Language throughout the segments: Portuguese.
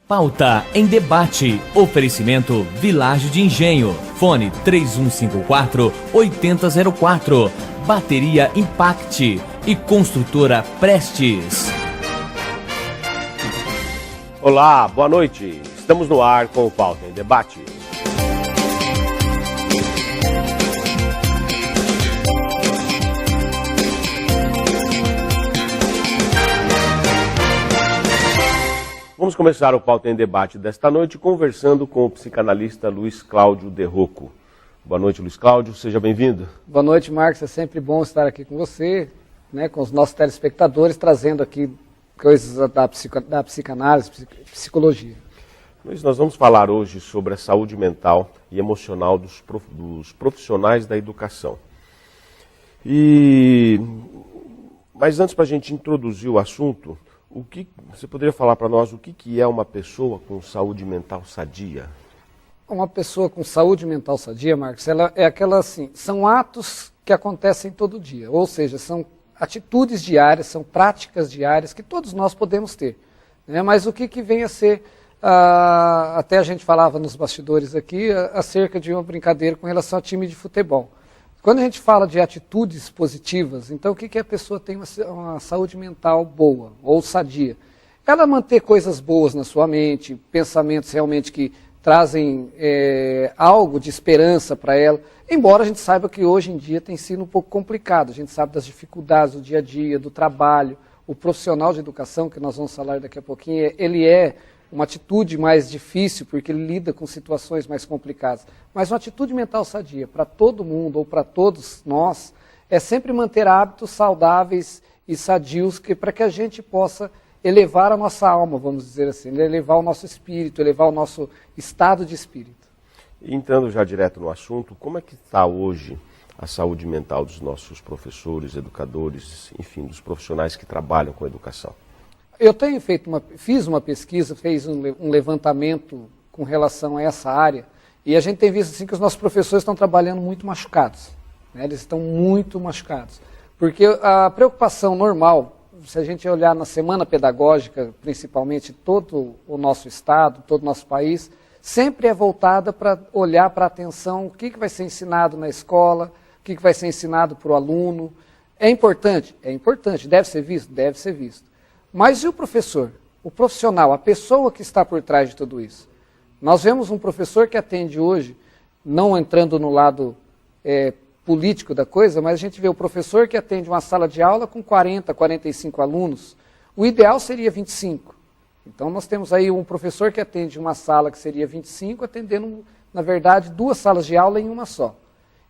Pauta em debate. Oferecimento Vilagem de Engenho. Fone 3154-8004. Bateria Impact e Construtora Prestes. Olá, boa noite. Estamos no ar com o Pauta em Debate. Vamos começar o Pauta em Debate desta noite conversando com o psicanalista Luiz Cláudio De Rocco. Boa noite, Luiz Cláudio, seja bem-vindo. Boa noite, Marcos, é sempre bom estar aqui com você, né, com os nossos telespectadores, trazendo aqui coisas da psicanálise, psicologia. Luiz, nós vamos falar hoje sobre a saúde mental e emocional dos profissionais da educação. Mas antes, para a gente introduzir o assunto, você poderia falar para nós o que é uma pessoa com saúde mental sadia? Uma pessoa com saúde mental sadia, Marcos, ela é aquela assim, são atos que acontecem todo dia, ou seja, são atitudes diárias, são práticas diárias que todos nós podemos ter. Né? Mas o que vem a ser, até a gente falava nos bastidores aqui, acerca de uma brincadeira com relação ao time de futebol. Quando a gente fala de atitudes positivas, então o que a pessoa tem uma saúde mental boa ou sadia? Ela manter coisas boas na sua mente, pensamentos realmente que trazem algo de esperança para ela, embora a gente saiba que hoje em dia tem sido um pouco complicado, a gente sabe das dificuldades do dia a dia, do trabalho, o profissional de educação, que nós vamos falar daqui a pouquinho, ele é uma atitude mais difícil, porque ele lida com situações mais complicadas. Mas uma atitude mental sadia para todo mundo, ou para todos nós, é sempre manter hábitos saudáveis e sadios para que a gente possa elevar a nossa alma, vamos dizer assim, elevar o nosso espírito, elevar o nosso estado de espírito. Entrando já direto no assunto, como é que está hoje a saúde mental dos nossos professores, educadores, enfim, dos profissionais que trabalham com a educação? Eu fiz uma pesquisa, fiz um levantamento com relação a essa área, e a gente tem visto assim, que os nossos professores estão trabalhando muito machucados. Né? Eles estão muito machucados. Porque a preocupação normal, se a gente olhar na semana pedagógica, principalmente todo o nosso estado, todo o nosso país, sempre é voltada para olhar para a atenção, o que vai ser ensinado na escola, o que vai ser ensinado para o aluno. É importante? É importante. Deve ser visto? Deve ser visto. Mas e o professor, o profissional, a pessoa que está por trás de tudo isso? Nós vemos um professor que atende hoje, não entrando no lado político da coisa, mas a gente vê o professor que atende uma sala de aula com 40, 45 alunos, o ideal seria 25. Então nós temos aí um professor que atende uma sala que seria 25, atendendo, na verdade, 2 salas de aula em uma só.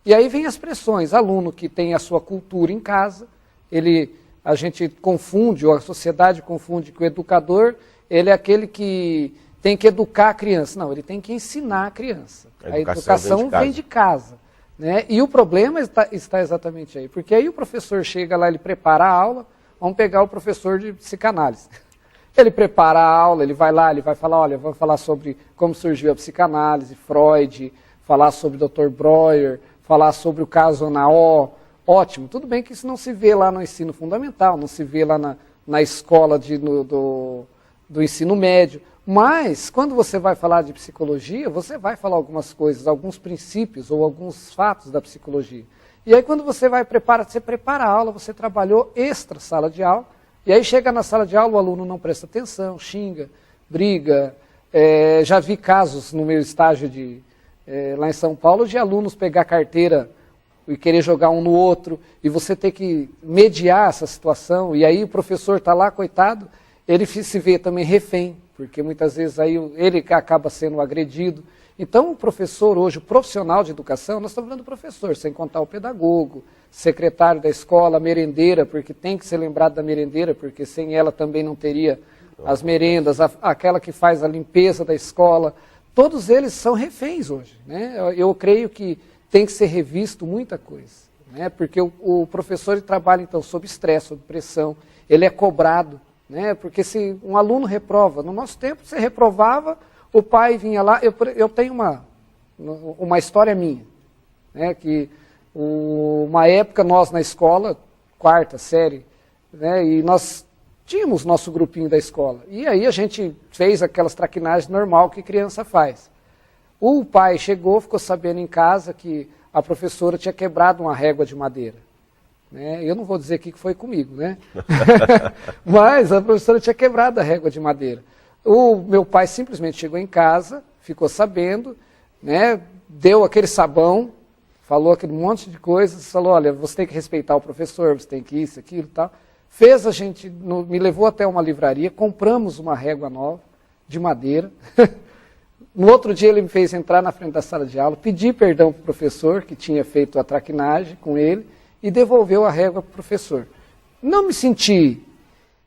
E aí vem as pressões, aluno que tem a sua cultura em casa, a gente confunde, ou a sociedade confunde, que o educador, ele é aquele que tem que educar a criança. Não, ele tem que ensinar a criança. A educação vem de casa. Né? E o problema está exatamente aí, porque aí o professor chega lá, ele prepara a aula, vamos pegar o professor de psicanálise. Ele prepara a aula, ele vai lá, ele vai falar, olha, vamos falar sobre como surgiu a psicanálise, Freud, falar sobre o Dr. Breuer, falar sobre o caso Anaó. Ótimo, tudo bem que isso não se vê lá no ensino fundamental, não se vê lá na escola do ensino médio, mas quando você vai falar de psicologia, você vai falar algumas coisas, alguns princípios ou alguns fatos da psicologia. E aí quando você você prepara a aula, você trabalhou extra sala de aula, e aí chega na sala de aula, o aluno não presta atenção, xinga, briga. Já vi casos no meu estágio lá em São Paulo de alunos pegar carteira e querer jogar um no outro, e você ter que mediar essa situação, e aí o professor está lá, coitado, ele se vê também refém, porque muitas vezes aí ele acaba sendo agredido. Então o professor hoje, o profissional de educação, nós estamos falando do professor, sem contar o pedagogo, secretário da escola, merendeira, porque tem que ser lembrado da merendeira, porque sem ela também não teria as merendas, aquela que faz a limpeza da escola, todos eles são reféns hoje. Né? Eu creio que tem que ser revisto muita coisa, né? Porque o professor ele trabalha então sob estresse, sob pressão, ele é cobrado, né? Porque se um aluno reprova, no nosso tempo você reprovava, o pai vinha lá, eu tenho uma história minha, né? Que uma época nós na escola, 4ª série, né? E nós tínhamos nosso grupinho da escola. E aí a gente fez aquelas traquinagens normal que criança faz. O pai chegou, ficou sabendo em casa que a professora tinha quebrado uma régua de madeira. Né? Eu não vou dizer aqui que foi comigo, né? Mas a professora tinha quebrado a régua de madeira. O meu pai simplesmente chegou em casa, ficou sabendo, né? Deu aquele sabão, falou aquele monte de coisas, falou, olha, você tem que respeitar o professor, você tem que isso, aquilo e tal. Fez a gente, me levou até uma livraria, compramos uma régua nova, de madeira. No outro dia ele me fez entrar na frente da sala de aula, pedi perdão para o professor, que tinha feito a traquinagem com ele, e devolveu a régua para o professor. Não me senti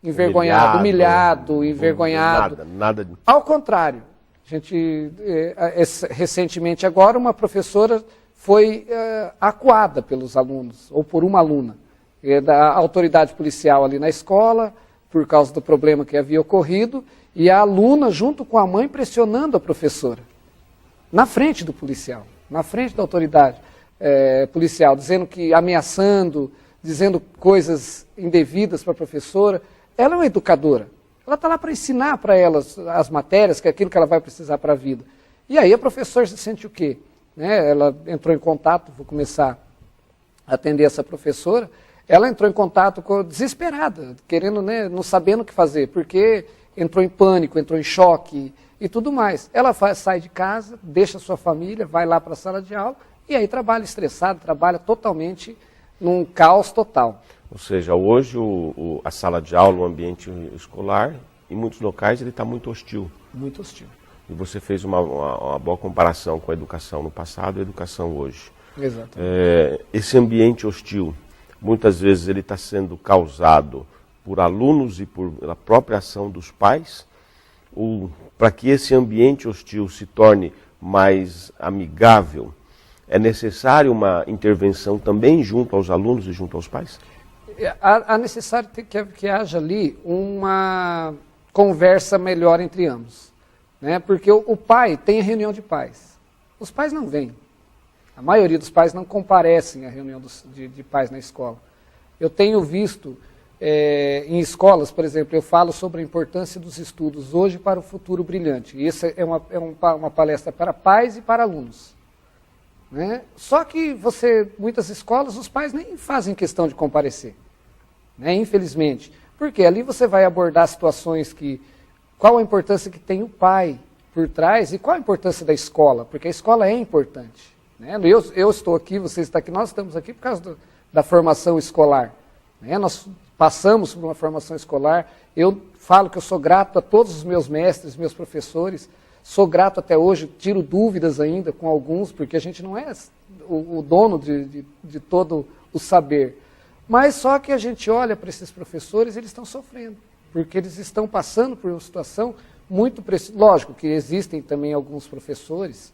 humilhado, envergonhado. Nada. Ao contrário, a gente, recentemente agora, uma professora foi acuada pelos alunos, ou por uma aluna, da autoridade policial ali na escola, por causa do problema que havia ocorrido, e a aluna, junto com a mãe, pressionando a professora, na frente do policial, na frente da autoridade policial, dizendo que, ameaçando, dizendo coisas indevidas para a professora. Ela é uma educadora, ela está lá para ensinar para elas as matérias, que é aquilo que ela vai precisar para a vida. E aí a professora se sente o quê? Né? Ela entrou em contato, vou começar a atender essa professora, ela entrou em contato desesperada, querendo, né, não sabendo o que fazer, porque entrou em pânico, entrou em choque e tudo mais. Ela sai de casa, deixa a sua família, vai lá para a sala de aula e aí trabalha estressado, trabalha totalmente num caos total. Ou seja, hoje a sala de aula, o ambiente escolar, em muitos locais ele está muito hostil. Muito hostil. E você fez uma boa comparação com a educação no passado e a educação hoje. Exatamente. Esse ambiente hostil, muitas vezes ele está sendo causado por alunos e pela própria ação dos pais, ou para que esse ambiente hostil se torne mais amigável, é necessário uma intervenção também junto aos alunos e junto aos pais? É necessário que haja ali uma conversa melhor entre ambos. Né? Porque o pai tem a reunião de pais. Os pais não vêm. A maioria dos pais não comparecem à reunião de pais na escola. Eu tenho visto em escolas, por exemplo, eu falo sobre a importância dos estudos hoje para o futuro brilhante. E essa é uma palestra para pais e para alunos. Né? Só que muitas escolas, os pais nem fazem questão de comparecer. Né? Infelizmente. Porque ali você vai abordar situações qual a importância que tem o pai por trás e qual a importância da escola, porque a escola é importante. Né? Eu estou aqui, você está aqui, nós estamos aqui por causa da formação escolar. Né? Nós passamos por uma formação escolar, eu falo que eu sou grato a todos os meus mestres, meus professores, sou grato até hoje, tiro dúvidas ainda com alguns, porque a gente não é o dono de todo o saber. Mas só que a gente olha para esses professores, eles estão sofrendo, porque eles estão passando por uma situação muito precisa. Lógico que existem também alguns professores,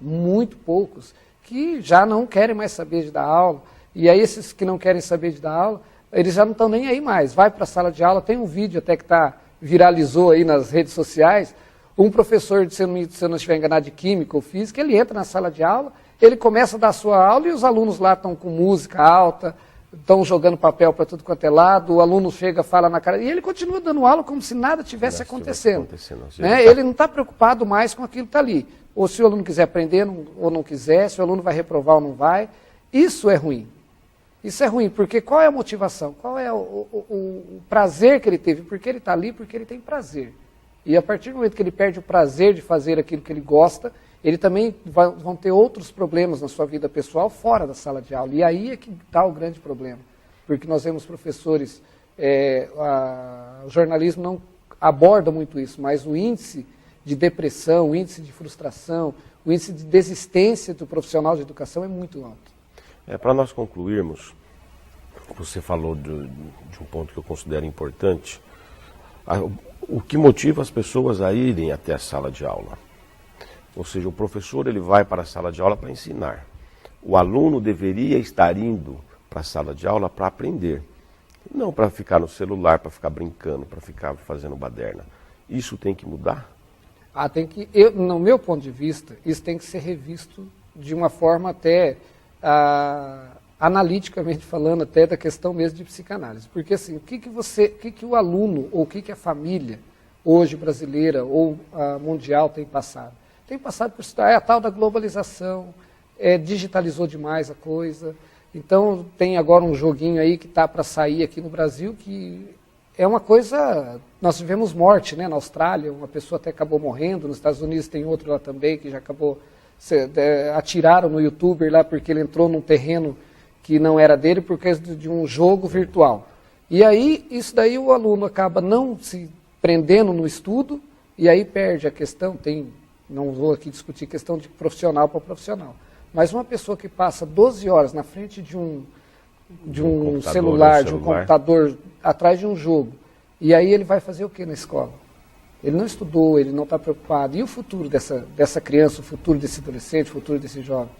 muito poucos, que já não querem mais saber de dar aula, e aí esses que não querem saber de dar aula, eles já não estão nem aí mais, vai para a sala de aula, tem um vídeo até que viralizou aí nas redes sociais, um professor, se eu não estiver enganado, de química ou física, ele entra na sala de aula, ele começa a dar a sua aula e os alunos lá estão com música alta, estão jogando papel para tudo quanto é lado, o aluno chega, fala na cara, e ele continua dando aula como se nada tivesse acontecendo. Né? Ele não está preocupado mais com aquilo que está ali. Ou se o aluno quiser aprender ou não quiser, se o aluno vai reprovar ou não vai. Isso é ruim. Isso é ruim, porque qual é a motivação? Qual é o prazer que ele teve? Porque ele está ali, porque ele tem prazer. E a partir do momento que ele perde o prazer de fazer aquilo que ele gosta, ele também vão ter outros problemas na sua vida pessoal fora da sala de aula. E aí é que está o grande problema. Porque nós vemos professores, o jornalismo não aborda muito isso, mas o índice de depressão, o índice de frustração, o índice de desistência do profissional de educação é muito alto. Para nós concluirmos, você falou de um ponto que eu considero importante, o que motiva as pessoas a irem até a sala de aula. Ou seja, o professor ele vai para a sala de aula para ensinar. O aluno deveria estar indo para a sala de aula para aprender. Não para ficar no celular, para ficar brincando, para ficar fazendo baderna. Isso tem que mudar? No meu ponto de vista, isso tem que ser revisto de uma forma até analiticamente falando até da questão mesmo de psicanálise. Porque assim, o que o aluno ou o que a família hoje brasileira ou mundial tem passado? Tem passado por a tal da globalização, digitalizou demais a coisa. Então tem agora um joguinho aí que está para sair aqui no Brasil que é uma coisa... Nós tivemos morte, né, na Austrália, uma pessoa até acabou morrendo, nos Estados Unidos tem outro lá também que já acabou... atiraram no youtuber lá porque ele entrou num terreno que não era dele por causa de um jogo virtual. E aí, isso daí o aluno acaba não se prendendo no estudo e aí perde a questão, não vou aqui discutir questão de profissional para profissional, mas uma pessoa que passa 12 horas na frente de um celular, de um computador, atrás de um jogo, e aí ele vai fazer o que na escola? Ele não estudou, ele não está preocupado. E o futuro dessa criança, o futuro desse adolescente, o futuro desse jovem?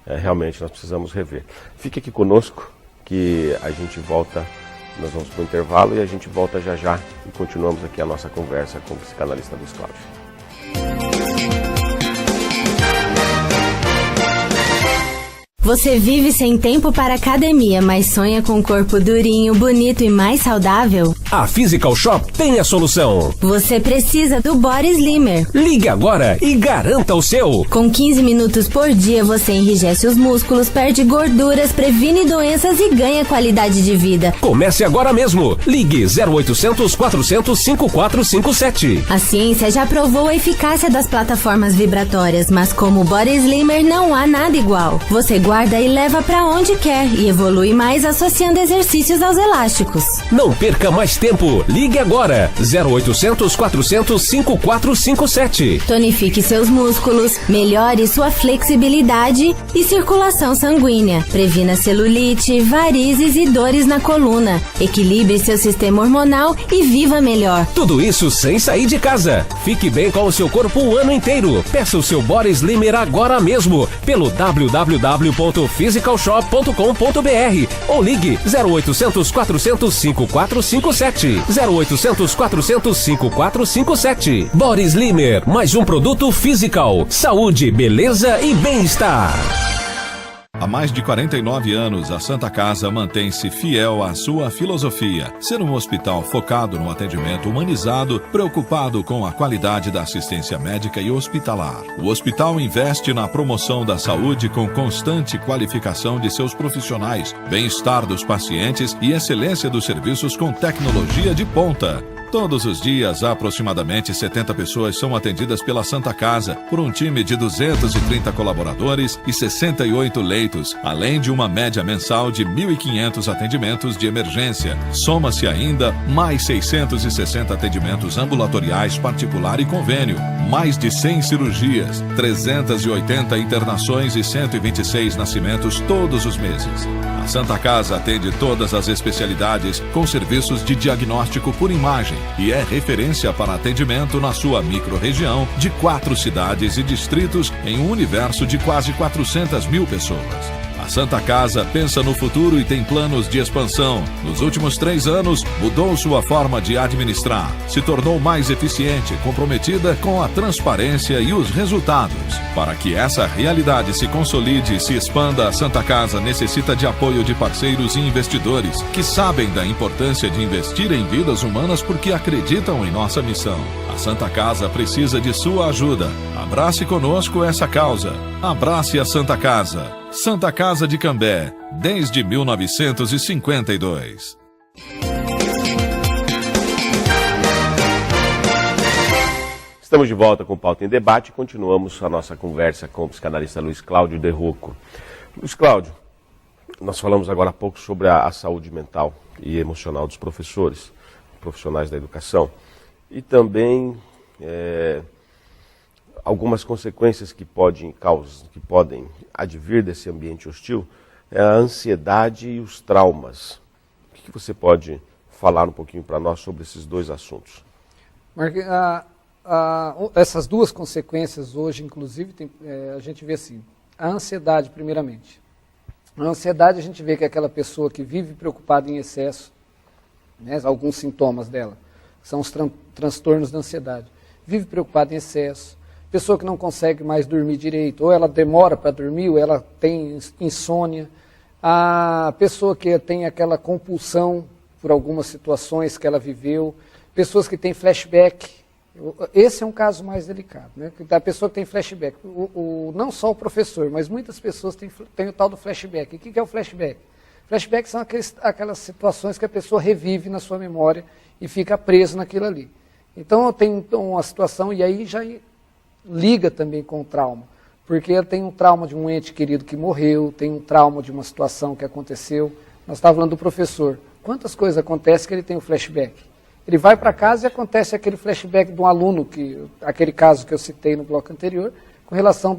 Realmente, nós precisamos rever. Fique aqui conosco, que a gente volta, nós vamos para o intervalo e a gente volta já já e continuamos aqui a nossa conversa com o psicanalista Luiz Cláudio. Você vive sem tempo para academia, mas sonha com um corpo durinho, bonito e mais saudável? A Physical Shop tem a solução. Você precisa do Body Slimmer. Ligue agora e garanta o seu. Com 15 minutos por dia, você enrijece os músculos, perde gorduras, previne doenças e ganha qualidade de vida. Comece agora mesmo. Ligue 0800 400 5457. A ciência já provou a eficácia das plataformas vibratórias, mas como o Body Slimmer não há nada igual. Você guarda e leva para onde quer e evolui mais associando exercícios aos elásticos. Não perca mais tempo. Ligue agora. 0800 400 5457. Tonifique seus músculos, melhore sua flexibilidade e circulação sanguínea. Previna celulite, varizes e dores na coluna. Equilibre seu sistema hormonal e viva melhor. Tudo isso sem sair de casa. Fique bem com o seu corpo o ano inteiro. Peça o seu Body Slimmer agora mesmo pelo www.physicalshop.com.br ou ligue 0800 400 5457. 0800 400 5457. Body Slimmer, mais um produto Physical. Saúde, beleza e bem-estar. Há mais de 49 anos, a Santa Casa mantém-se fiel à sua filosofia, ser um hospital focado no atendimento humanizado, preocupado com a qualidade da assistência médica e hospitalar. O hospital investe na promoção da saúde com constante qualificação de seus profissionais, bem-estar dos pacientes e excelência dos serviços com tecnologia de ponta. Todos os dias, aproximadamente 70 pessoas são atendidas pela Santa Casa, por um time de 230 colaboradores e 68 leitos, além de uma média mensal de 1.500 atendimentos de emergência. Soma-se ainda mais 660 atendimentos ambulatoriais particular e convênio, mais de 100 cirurgias, 380 internações e 126 nascimentos todos os meses. A Santa Casa atende todas as especialidades com serviços de diagnóstico por imagem e é referência para atendimento na sua microrregião de 4 cidades e distritos em um universo de quase 400 mil pessoas. A Santa Casa pensa no futuro e tem planos de expansão. Nos últimos 3 anos, mudou sua forma de administrar, se tornou mais eficiente, comprometida com a transparência e os resultados. Para que essa realidade se consolide e se expanda, a Santa Casa necessita de apoio de parceiros e investidores que sabem da importância de investir em vidas humanas porque acreditam em nossa missão. A Santa Casa precisa de sua ajuda. Abrace conosco essa causa. Abrace a Santa Casa. Santa Casa de Cambé, desde 1952. Estamos de volta com o Pauta em Debate e continuamos a nossa conversa com o psicanalista Luiz Cláudio De Rocco. Luiz Cláudio, nós falamos agora há pouco sobre a saúde mental e emocional dos professores, profissionais da educação, e também algumas consequências que podem advir desse ambiente hostil, é a ansiedade e os traumas. O que você pode falar um pouquinho para nós sobre esses dois assuntos? Essas duas consequências hoje, inclusive, a gente vê assim, a ansiedade primeiramente. A ansiedade a gente vê que é aquela pessoa que vive preocupada em excesso, né, alguns sintomas dela, são os transtornos da ansiedade. Vive preocupada em excesso, pessoa que não consegue mais dormir direito, ou ela demora para dormir, ou ela tem insônia. a pessoa que tem aquela compulsão por algumas situações que ela viveu, pessoas que têm flashback. Esse é um caso mais delicado, né? A pessoa que tem flashback, não só o professor, mas muitas pessoas têm o tal do flashback. O que é o flashback? Flashback são aquelas situações que a pessoa revive na sua memória e fica preso naquilo ali. Então eu tenho uma situação, e aí já liga também com o trauma, porque ela tem um trauma de um ente querido que morreu, tem um trauma de uma situação que aconteceu. Nós estávamos falando do professor. Quantas coisas acontecem que ele tem o flashback? Ele vai para casa e acontece aquele flashback de um aluno, aquele caso que eu citei no bloco anterior, com relação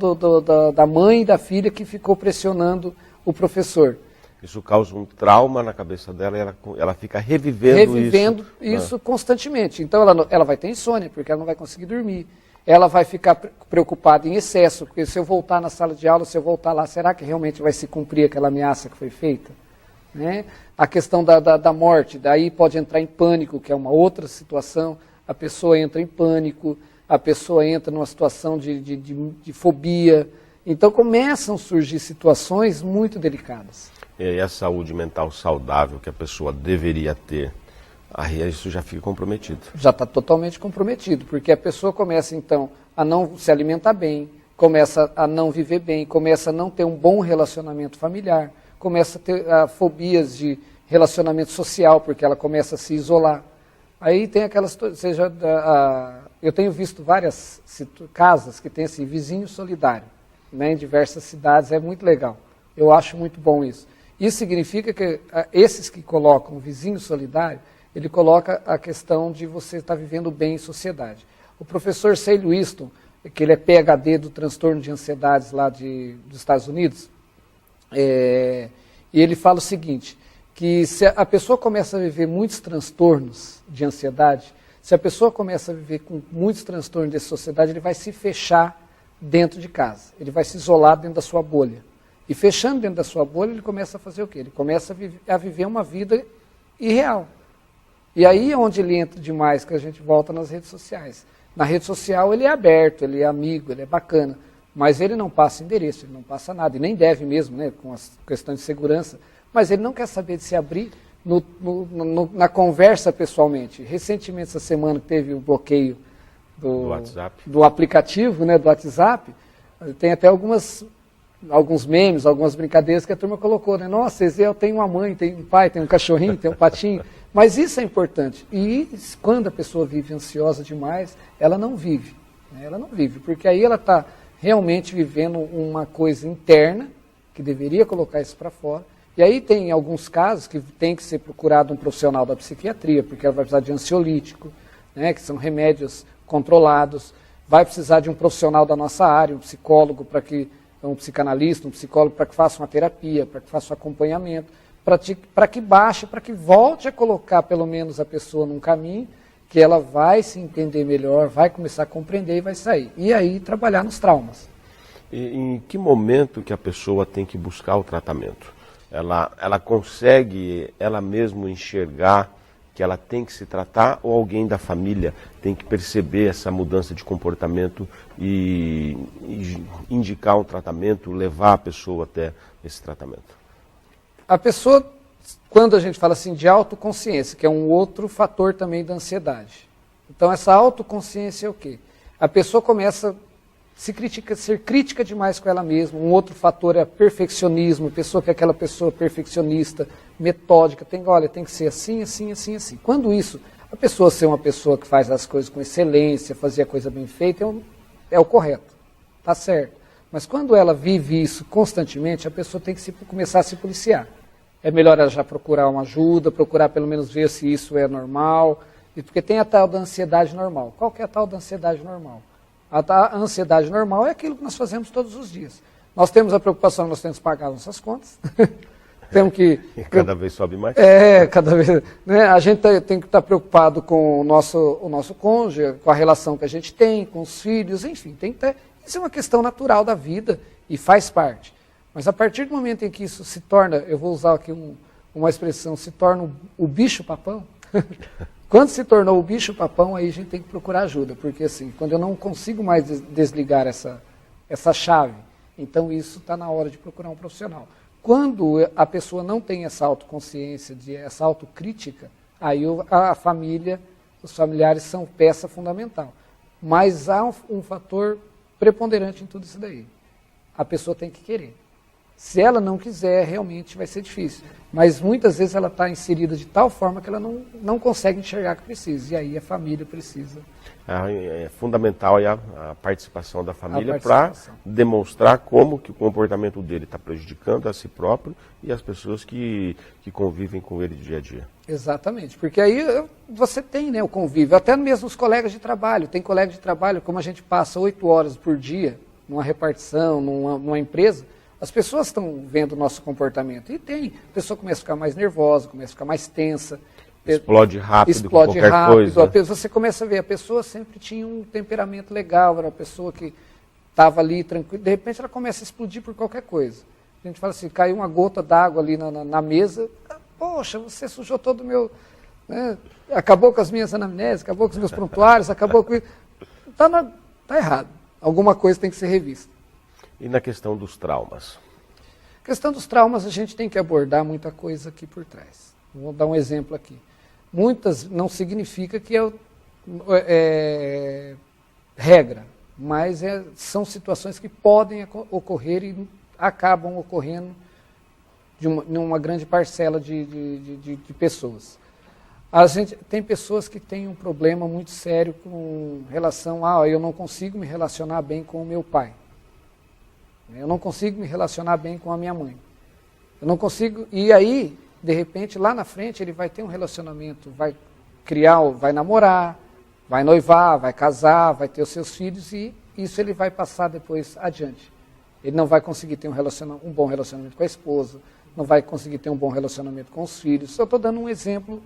da mãe e da filha que ficou pressionando o professor. Isso causa um trauma na cabeça dela e ela fica revivendo isso constantemente. Então ela vai ter insônia, porque ela não vai conseguir dormir. Ela vai ficar preocupada em excesso, porque se eu voltar na sala de aula, se eu voltar lá, será que realmente vai se cumprir aquela ameaça que foi feita? Né? A questão da morte, daí pode entrar em pânico, que é uma outra situação. A pessoa entra em pânico, a pessoa entra numa situação de fobia. Então começam a surgir situações muito delicadas. E aí a saúde mental saudável que a pessoa deveria ter, aí isso já fica comprometido. Já está totalmente comprometido, porque a pessoa começa então a não se alimentar bem, começa a não viver bem, começa a não ter um bom relacionamento familiar, começa a ter fobias de relacionamento social, porque ela começa a se isolar. Aí tem aquelas, eu tenho visto várias casas que tem assim, vizinho solidário, né, em diversas cidades, é muito legal. Eu acho muito bom isso. Isso significa que esses que colocam vizinho solidário, ele coloca a questão de você estar vivendo bem em sociedade. O professor Sale Winston, que ele é PhD do transtorno de ansiedades lá dos Estados Unidos, e ele fala o seguinte, que se a pessoa começa a viver muitos transtornos de ansiedade, se a pessoa começa a viver com muitos transtornos de sociedade, ele vai se fechar dentro de casa, ele vai se isolar dentro da sua bolha. E fechando dentro da sua bolha, ele começa a fazer o quê? Ele começa a viver uma vida irreal. E aí é onde ele entra demais, que a gente volta nas redes sociais. Na rede social ele é aberto, ele é amigo, ele é bacana, mas ele não passa endereço, ele não passa nada, e nem deve mesmo, né, com as questões de segurança, mas ele não quer saber de se abrir na conversa pessoalmente. Recentemente, essa semana, teve o bloqueio do aplicativo, né, do WhatsApp, tem até alguns memes, algumas brincadeiras que a turma colocou, né? Nossa, eu tenho uma mãe, tem um pai, tem um cachorrinho, tem um patinho. Mas isso é importante. E quando a pessoa vive ansiosa demais, ela não vive. Né? Ela não vive, porque aí ela está realmente vivendo uma coisa interna, que deveria colocar isso para fora. E aí tem alguns casos que tem que ser procurado um profissional da psiquiatria, porque ela vai precisar de ansiolítico, né, que são remédios controlados. Vai precisar de um profissional da nossa área, um psicólogo, um psicanalista, um psicólogo, para que faça uma terapia, para que faça um acompanhamento, para que baixe, para que volte a colocar pelo menos a pessoa num caminho que ela vai se entender melhor, vai começar a compreender e vai sair. E aí trabalhar nos traumas. E em que momento que a pessoa tem que buscar o tratamento? Ela consegue ela mesma enxergar que ela tem que se tratar, ou alguém da família tem que perceber essa mudança de comportamento e indicar um tratamento, levar a pessoa até esse tratamento? A pessoa, quando a gente fala assim de autoconsciência, que é um outro fator também da ansiedade. Então essa autoconsciência é o quê? A pessoa começa a ser crítica demais com ela mesma. Um outro fator é perfeccionismo, a aquela pessoa perfeccionista, metódica, tem que ser assim, assim, assim, assim. Quando isso, a pessoa ser uma pessoa que faz as coisas com excelência, fazer a coisa bem feita, é o correto, tá certo. Mas quando ela vive isso constantemente, a pessoa tem que começar a se policiar. É melhor ela já procurar uma ajuda, procurar pelo menos ver se isso é normal, porque tem a tal da ansiedade normal. Qual que é a tal da ansiedade normal? A ansiedade normal é aquilo que nós fazemos todos os dias. Nós temos a preocupação, nós temos que pagar nossas contas. Temos que... E cada vez sobe mais. Cada vez... Né? A gente tem que estar preocupado com o nosso cônjuge, com a relação que a gente tem, com os filhos, enfim. Isso é uma questão natural da vida e faz parte. Mas a partir do momento em que isso se torna, eu vou usar aqui uma expressão, se torna o bicho-papão... Quando se tornou o bicho-papão, aí a gente tem que procurar ajuda, porque assim, quando eu não consigo mais desligar essa chave, então isso está na hora de procurar um profissional. quando a pessoa não tem essa autoconsciência, essa autocrítica, aí a família, os familiares são peça fundamental. Mas há um fator preponderante em tudo isso daí. A pessoa tem que querer. Se ela não quiser, realmente vai ser difícil. Mas muitas vezes ela está inserida de tal forma que ela não consegue enxergar que precisa. E aí a família precisa. É fundamental a participação da família para demonstrar como que o comportamento dele está prejudicando a si próprio e as pessoas que convivem com ele dia a dia. Exatamente, porque aí você tem, né, o convívio, até mesmo os colegas de trabalho. Tem colegas de trabalho, como a gente passa 8 horas por dia numa repartição, numa empresa, as pessoas estão vendo o nosso comportamento. E a pessoa começa a ficar mais nervosa, começa a ficar mais tensa. Explode rápido com qualquer coisa. Você começa a ver, a pessoa sempre tinha um temperamento legal, era uma pessoa que estava ali tranquila, de repente ela começa a explodir por qualquer coisa. A gente fala assim, caiu uma gota d'água ali na mesa, poxa, você sujou todo o meu... Né, acabou com as minhas anamneses, acabou com os meus prontuários, acabou com... Está errado. Alguma coisa tem que ser revista. E na questão dos traumas? A questão dos traumas a gente tem que abordar muita coisa aqui por trás. Vou dar um exemplo aqui. Muitas não significa que é regra, mas são situações que podem ocorrer e acabam ocorrendo numa grande parcela de pessoas. Tem pessoas que têm um problema muito sério com relação a eu não consigo me relacionar bem com o meu pai. Eu não consigo me relacionar bem com a minha mãe. Eu não consigo... E aí, de repente, lá na frente, ele vai ter um relacionamento, vai namorar, vai noivar, vai casar, vai ter os seus filhos e isso ele vai passar depois adiante. Ele não vai conseguir ter um bom relacionamento com a esposa, não vai conseguir ter um bom relacionamento com os filhos. Eu estou dando um exemplo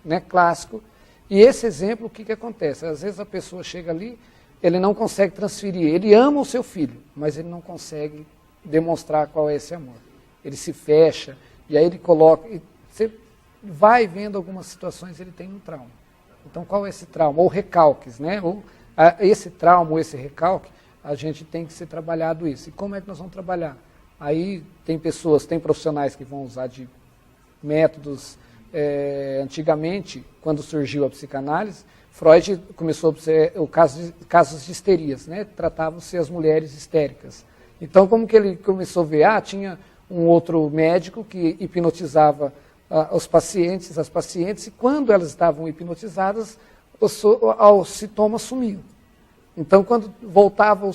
né, clássico. E esse exemplo, o que acontece? Às vezes a pessoa chega ali, ele não consegue transferir, ele ama o seu filho, mas ele não consegue demonstrar qual é esse amor. Ele se fecha, e aí ele coloca... Você vai vendo algumas situações, ele tem um trauma. Então qual é esse trauma? Ou recalques, né? Esse trauma, ou esse recalque, a gente tem que ser trabalhado isso. E como é que nós vamos trabalhar? Aí tem profissionais que vão usar de métodos... antigamente, quando surgiu a psicanálise, Freud começou a observar casos de histerias, né? Tratavam-se as mulheres histéricas. Então, como que ele começou a ver? Tinha um outro médico que hipnotizava as pacientes, e quando elas estavam hipnotizadas, os sintomas sumiam. Então, quando voltava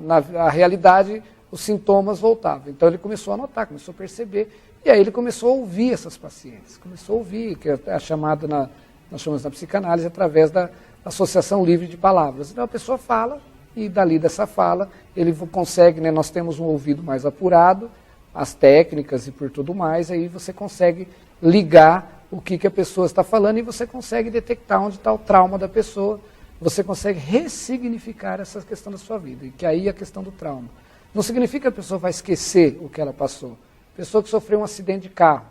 na realidade, os sintomas voltavam. Então, ele começou a notar, começou a perceber, e aí ele começou a ouvir essas pacientes. Começou a ouvir, que é chamada nós chamamos na psicanálise, através da associação livre de palavras. Então, a pessoa fala, e dali dessa fala, ele consegue, né, nós temos um ouvido mais apurado, as técnicas e por tudo mais, aí você consegue ligar o que a pessoa está falando e você consegue detectar onde está o trauma da pessoa, você consegue ressignificar essa questão da sua vida, e que aí é a questão do trauma. Não significa que a pessoa vai esquecer o que ela passou. Pessoa que sofreu um acidente de carro,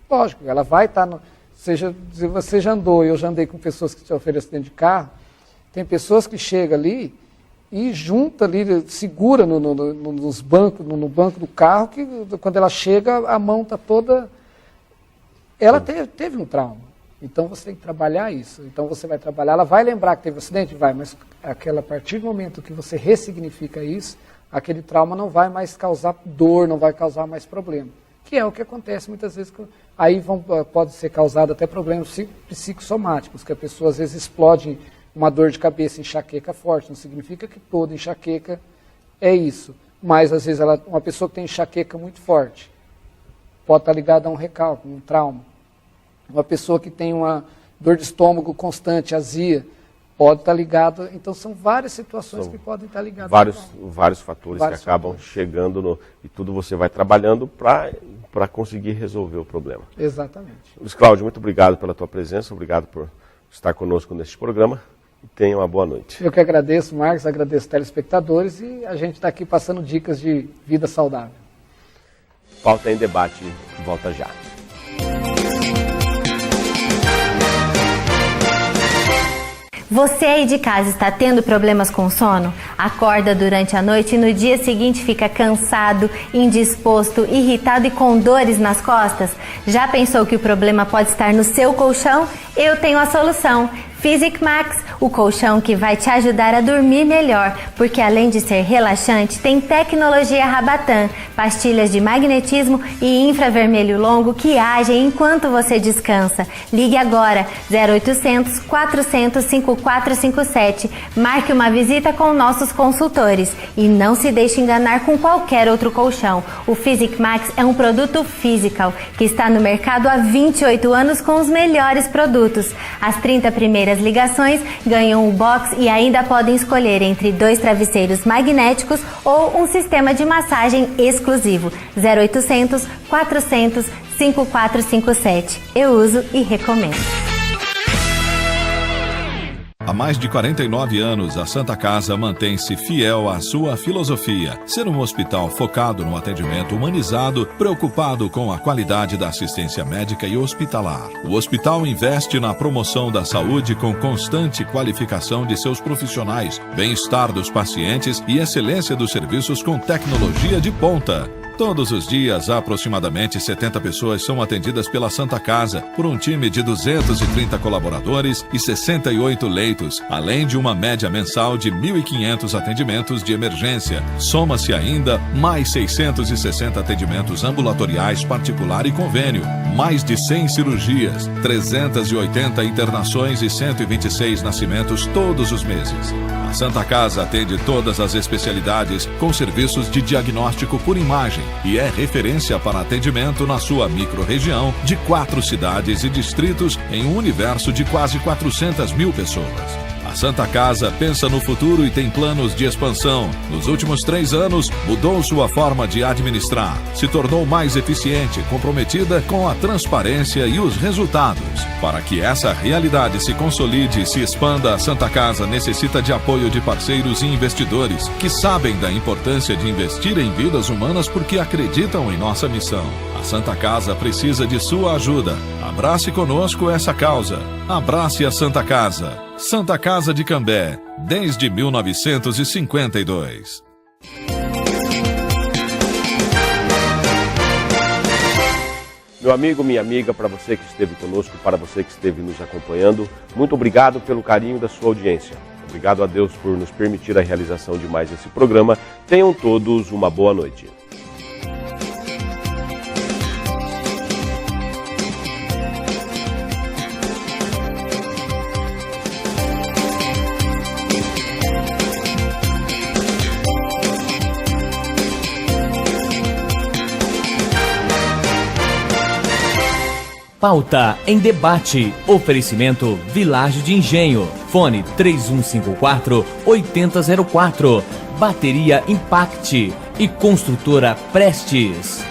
lógico, ela vai estar... Se você já andou, eu já andei com pessoas que sofreram acidente de carro, tem pessoas que chegam ali e junta ali, segura nos bancos, no banco do carro, que quando ela chega, a mão está toda... Ela teve um trauma. Então você tem que trabalhar isso. Então você vai trabalhar, ela vai lembrar que teve um acidente? Vai, mas a partir do momento que você ressignifica isso, aquele trauma não vai mais causar dor, não vai causar mais problema. Que é o que acontece muitas vezes. Aí pode ser causado até problemas psicossomáticos, que a pessoa às vezes explode uma dor de cabeça, enxaqueca forte. Não significa que toda enxaqueca é isso. Mas às vezes uma pessoa que tem enxaqueca muito forte pode estar ligada a um recalque, um trauma. Uma pessoa que tem uma dor de estômago constante, azia, pode estar ligado. Então são várias situações que podem estar ligadas. Vários fatores que acabam chegando e tudo você vai trabalhando para conseguir resolver o problema. Exatamente. Luiz Cláudio, muito obrigado pela tua presença, obrigado por estar conosco neste programa e tenha uma boa noite. Eu que agradeço, Marcos, agradeço os telespectadores e a gente está aqui passando dicas de vida saudável. Pauta em Debate, volta já. Você aí de casa está tendo problemas com sono? Acorda durante a noite e no dia seguinte fica cansado, indisposto, irritado e com dores nas costas? Já pensou que o problema pode estar no seu colchão? Eu tenho a solução. Physic Max, o colchão que vai te ajudar a dormir melhor, porque além de ser relaxante, tem tecnologia Rabatan, pastilhas de magnetismo e infravermelho longo que agem enquanto você descansa. Ligue agora, 0800 400 5457. Marque uma visita com nossos consultores e não se deixe enganar com qualquer outro colchão. O Physic Max é um produto physical que está no mercado há 28 anos com os melhores produtos. As 30 primeiras ligações ganham o box e ainda podem escolher entre 2 travesseiros magnéticos ou um sistema de massagem exclusivo. 0800 400 5457. Eu uso e recomendo. Há mais de 49 anos, a Santa Casa mantém-se fiel à sua filosofia, ser um hospital focado no atendimento humanizado, preocupado com a qualidade da assistência médica e hospitalar. O hospital investe na promoção da saúde com constante qualificação de seus profissionais, bem-estar dos pacientes e excelência dos serviços com tecnologia de ponta. Todos os dias, aproximadamente 70 pessoas são atendidas pela Santa Casa por um time de 230 colaboradores e 68 leitos, além de uma média mensal de 1.500 atendimentos de emergência. Soma-se ainda mais 660 atendimentos ambulatoriais particular e convênio, mais de 100 cirurgias, 380 internações e 126 nascimentos todos os meses. A Santa Casa atende todas as especialidades com serviços de diagnóstico por imagem e é referência para atendimento na sua microrregião de 4 cidades e distritos em um universo de quase 400 mil pessoas. A Santa Casa pensa no futuro e tem planos de expansão. Nos últimos 3 anos, mudou sua forma de administrar, se tornou mais eficiente, comprometida com a transparência e os resultados. Para que essa realidade se consolide e se expanda, a Santa Casa necessita de apoio de parceiros e investidores que sabem da importância de investir em vidas humanas porque acreditam em nossa missão. A Santa Casa precisa de sua ajuda. Abrace conosco essa causa. Abrace a Santa Casa. Santa Casa de Cambé, desde 1952. Meu amigo, minha amiga, para você que esteve conosco, para você que esteve nos acompanhando, muito obrigado pelo carinho da sua audiência. Obrigado a Deus por nos permitir a realização de mais esse programa. Tenham todos uma boa noite. Pauta em debate. Oferecimento Vilagem de Engenho. Fone 3154-8004. Bateria Impact e Construtora Prestes.